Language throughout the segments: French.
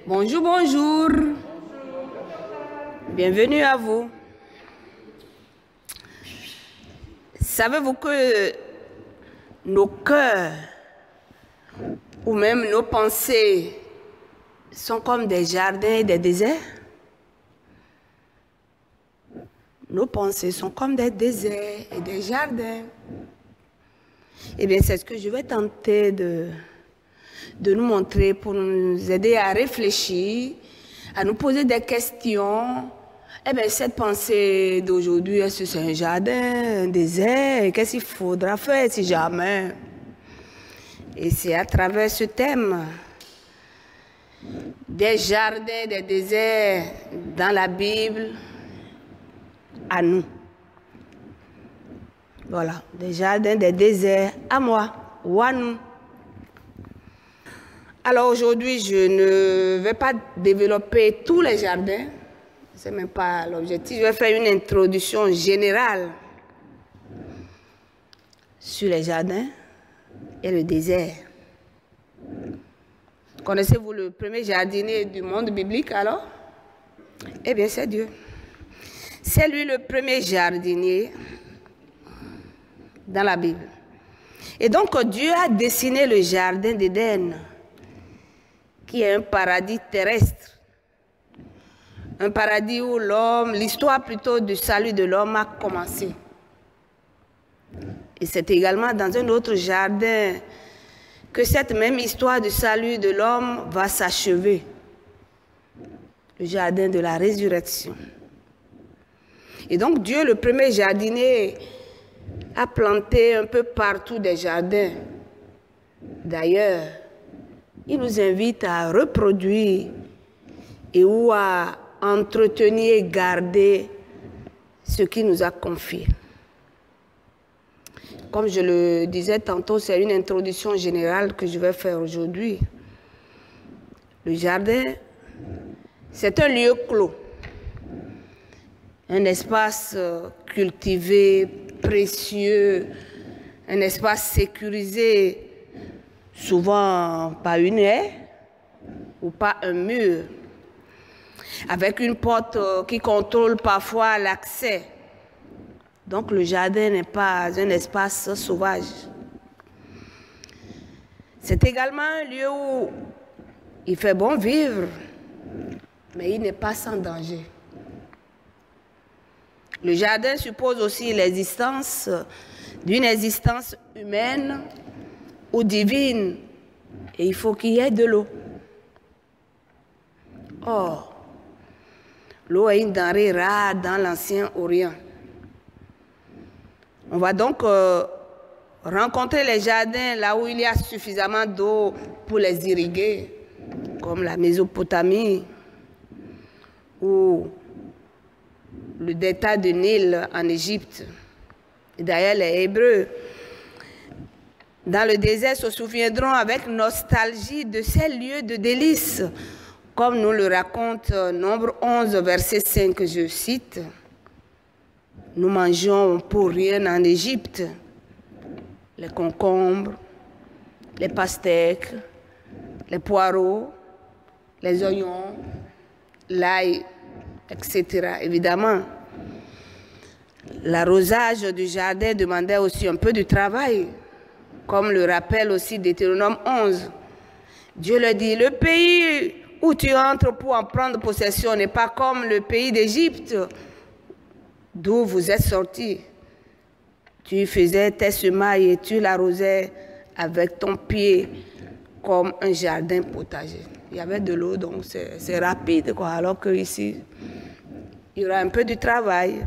Bonjour, bonjour. Bienvenue à vous. Savez-vous que nos cœurs ou même nos pensées sont comme des jardins et des déserts? Nos pensées sont comme des déserts et des jardins. Eh bien, c'est ce que je vais tenter de nous montrer pour nous aider à réfléchir, à nous poser des questions. Eh bien, cette pensée d'aujourd'hui, est-ce que c'est un jardin, un désert? Qu'est-ce qu'il faudra faire si jamais? Et c'est à travers ce thème des jardins, des déserts dans la Bible, à nous. Voilà, des jardins, des déserts à moi ou à nous. Alors aujourd'hui, je ne vais pas développer tous les jardins, ce n'est même pas l'objectif. Je vais faire une introduction générale sur les jardins et le désert. Connaissez-vous le premier jardinier du monde biblique alors? Eh bien, c'est Dieu. C'est lui le premier jardinier dans la Bible. Et donc, Dieu a dessiné le jardin d'Éden, qui est un paradis terrestre. Un paradis où l'histoire plutôt du salut de l'homme a commencé. Et c'est également dans un autre jardin que cette même histoire du salut de l'homme va s'achever. Le jardin de la résurrection. Et donc Dieu, le premier jardinier, a planté un peu partout des jardins. D'ailleurs, il nous invite à reproduire et ou à entretenir et garder ce qu'il nous a confié. Comme je le disais tantôt, c'est une introduction générale que je vais faire aujourd'hui. Le jardin, c'est un lieu clos, un espace cultivé, précieux, un espace sécurisé, souvent par une haie ou par un mur, avec une porte qui contrôle parfois l'accès. Donc le jardin n'est pas un espace sauvage. C'est également un lieu où il fait bon vivre, mais il n'est pas sans danger. Le jardin suppose aussi l'existence d'une existence humaine ou divine, et il faut qu'il y ait de l'eau. Or, l'eau est une denrée rare dans l'Ancien Orient. On va donc rencontrer les jardins là où il y a suffisamment d'eau pour les irriguer, comme la Mésopotamie ou le delta du Nil en Égypte. D'ailleurs, les Hébreux, dans le désert, se souviendront avec nostalgie de ces lieux de délices, comme nous le raconte Nombre 11, verset 5, je cite. Nous mangeons pour rien en Égypte les concombres, les pastèques, les poireaux, les oignons, l'ail, etc. Évidemment, l'arrosage du jardin demandait aussi un peu de travail, comme le rappelle aussi Deutéronome 11. Dieu le dit, le pays où tu entres pour en prendre possession n'est pas comme le pays d'Égypte, d'où vous êtes sortis. Tu faisais tes semailles et tu l'arrosais avec ton pied comme un jardin potager. Il y avait de l'eau, donc c'est rapide, quoi, alors qu'ici, il y aura un peu de travail.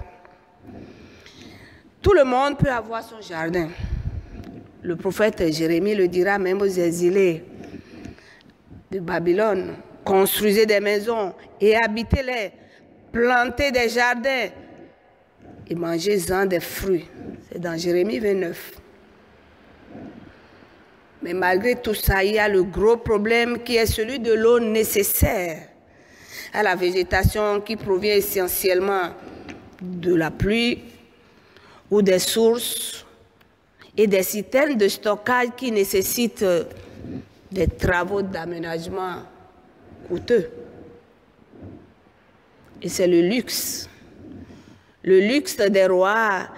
Tout le monde peut avoir son jardin. Le prophète Jérémie le dira même aux exilés de Babylone. Construisez des maisons et habitez-les, plantez des jardins et mangez-en des fruits. C'est dans Jérémie 29. Mais malgré tout ça, il y a le gros problème qui est celui de l'eau nécessaire à la végétation qui provient essentiellement de la pluie ou des sources et des citernes de stockage qui nécessitent des travaux d'aménagement coûteux. Et c'est le luxe des rois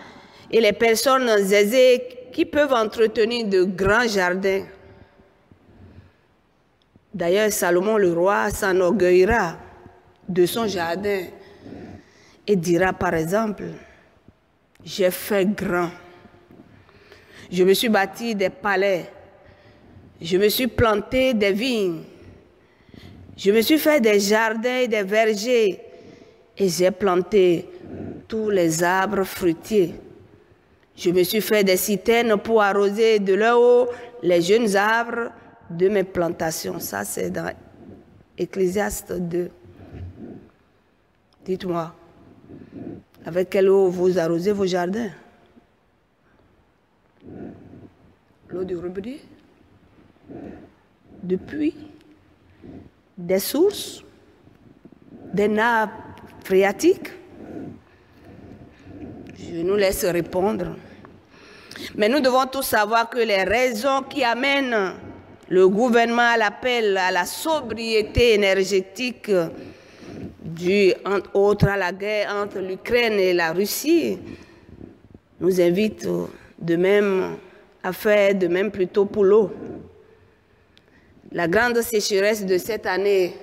et les personnes aisées qui peuvent entretenir de grands jardins. D'ailleurs, Salomon le roi s'enorgueillira de son jardin et dira par exemple, j'ai fait grand, je me suis bâti des palais, je me suis planté des vignes, je me suis fait des jardins et des vergers et j'ai planté tous les arbres fruitiers. Je me suis fait des citernes pour arroser de leur eau les jeunes arbres de mes plantations. Ça, c'est dans Ecclésiaste 2. Dites-moi, avec quelle eau vous arrosez vos jardins? L'eau du robinet? Du puits? Des sources? Des nappes phréatiques? Je nous laisse répondre. Mais nous devons tous savoir que les raisons qui amènent le gouvernement à l'appel à la sobriété énergétique due entre autres à la guerre entre l'Ukraine et la Russie nous invitent de même à faire de même plutôt pour l'eau. La grande sécheresse de cette année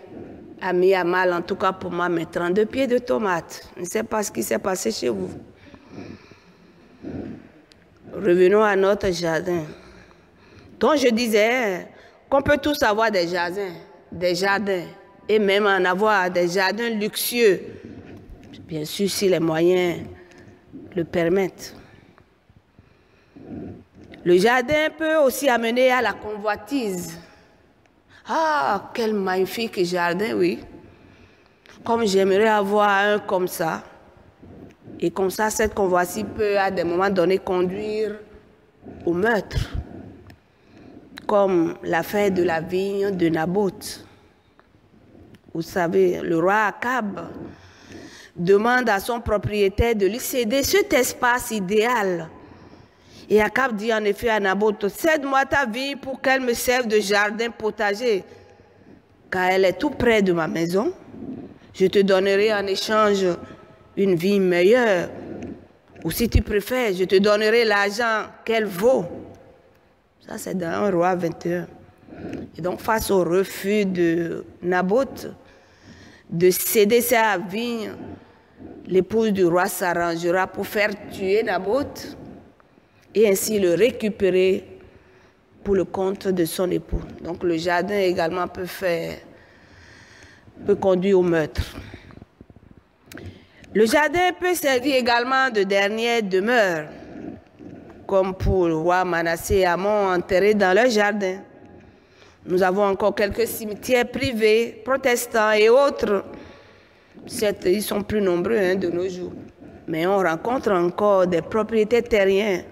a mis à mal, en tout cas pour moi, mes 32 pieds de tomates. Je ne sais pas ce qui s'est passé chez vous. Revenons à notre jardin. Donc je disais qu'on peut tous avoir des jardins, et même en avoir des jardins luxueux, bien sûr si les moyens le permettent. Le jardin peut aussi amener à la convoitise. Ah, quel magnifique jardin, oui. Comme j'aimerais avoir un comme ça. Et comme ça, cette convoitise peut à des moments donnés conduire au meurtre. Comme l'affaire de la vigne de Naboth. Vous savez, le roi Akab demande à son propriétaire de lui céder cet espace idéal. Et Akab dit en effet à Naboth, cède-moi ta vigne pour qu'elle me serve de jardin potager, car elle est tout près de ma maison. Je te donnerai en échange une vigne meilleure, ou si tu préfères, je te donnerai l'argent qu'elle vaut. Ça, c'est dans 1 Roi 21. Et donc, face au refus de Naboth de céder sa vigne, l'épouse du roi s'arrangera pour faire tuer Naboth et ainsi le récupérer pour le compte de son époux. Donc, le jardin également peut conduire au meurtre. Le jardin peut servir également de dernière demeure, comme pour le roi Manassé et Amon enterrés dans leur jardin. Nous avons encore quelques cimetières privés, protestants et autres. Certes, ils sont plus nombreux de nos jours, mais on rencontre encore des propriétaires terriens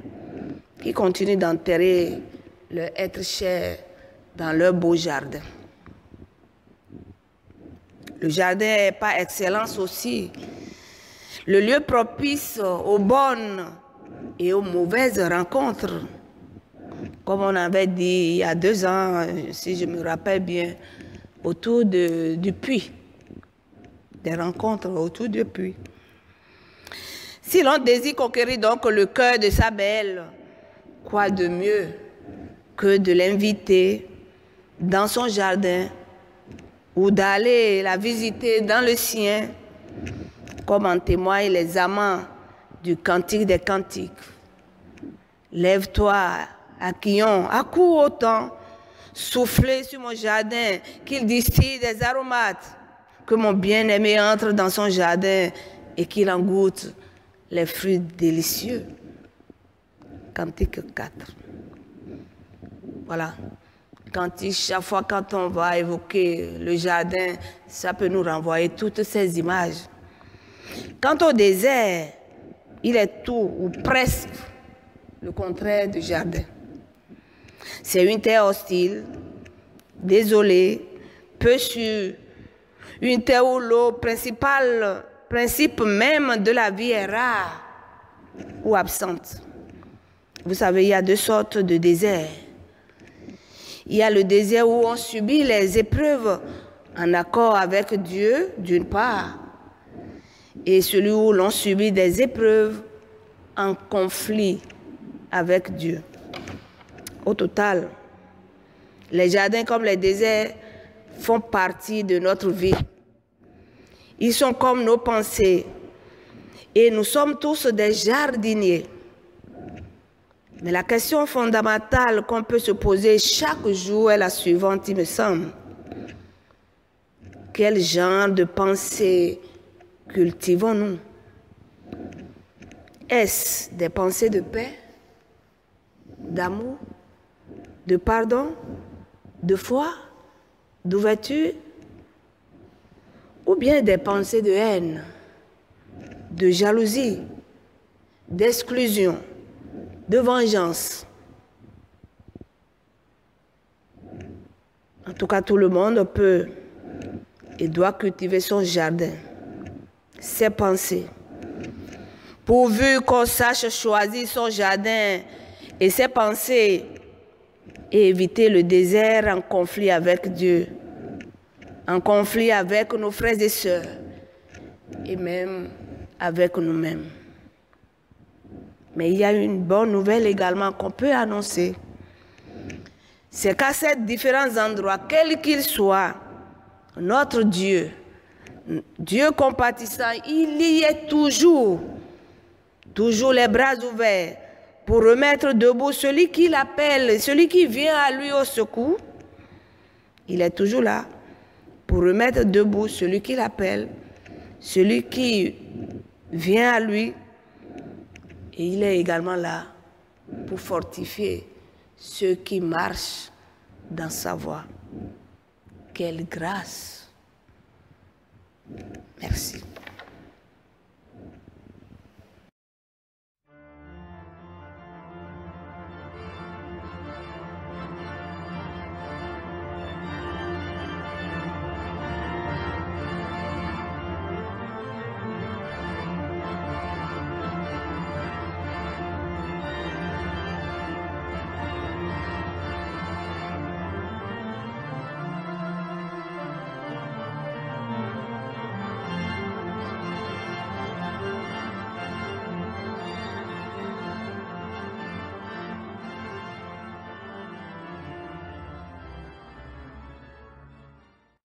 qui continuent d'enterrer leur être cher dans leur beau jardin. Le jardin est par excellence aussi le lieu propice aux bonnes et aux mauvaises rencontres. Comme on avait dit il y a 2 ans, si je me rappelle bien, autour du puits. Des rencontres autour du puits. Si l'on désire conquérir donc le cœur de sa belle, quoi de mieux que de l'inviter dans son jardin ou d'aller la visiter dans le sien, comme en témoignent les amants du Cantique des Cantiques. Lève-toi, Akion, accours autant, soufflez sur mon jardin, qu'il distille des aromates, que mon bien-aimé entre dans son jardin et qu'il en goûte les fruits délicieux. Cantique 4. Voilà. Cantique, chaque fois quand on va évoquer le jardin, ça peut nous renvoyer toutes ces images. Quant au désert, il est tout, ou presque, le contraire du jardin. C'est une terre hostile, désolée, peu sûre, une terre où l'eau, principe même de la vie, est rare ou absente. Vous savez, il y a 2 sortes de déserts. Il y a le désert où on subit les épreuves en accord avec Dieu d'une part, et celui où l'on subit des épreuves en conflit avec Dieu. Au total, les jardins comme les déserts font partie de notre vie. Ils sont comme nos pensées et nous sommes tous des jardiniers. Mais la question fondamentale qu'on peut se poser chaque jour est la suivante, il me semble. Quel genre de pensée cultivons-nous? Est-ce des pensées de paix, d'amour, de pardon, de foi, d'ouverture, ou bien des pensées de haine, de jalousie, d'exclusion, de vengeance? En tout cas, tout le monde peut et doit cultiver son jardin, ses pensées. Pourvu qu'on sache choisir son jardin et ses pensées et éviter le désert en conflit avec Dieu, en conflit avec nos frères et sœurs et même avec nous-mêmes. Mais il y a une bonne nouvelle également qu'on peut annoncer. C'est qu'à ces différents endroits, quels qu'ils soient, notre Dieu, Dieu compatissant, il y est toujours les bras ouverts pour remettre debout celui qui l'appelle, celui qui vient à lui au secours. Il est toujours là pour remettre debout celui qui l'appelle, celui qui vient à lui. Et il est également là pour fortifier ceux qui marchent dans sa voie. Quelle grâce! Merci.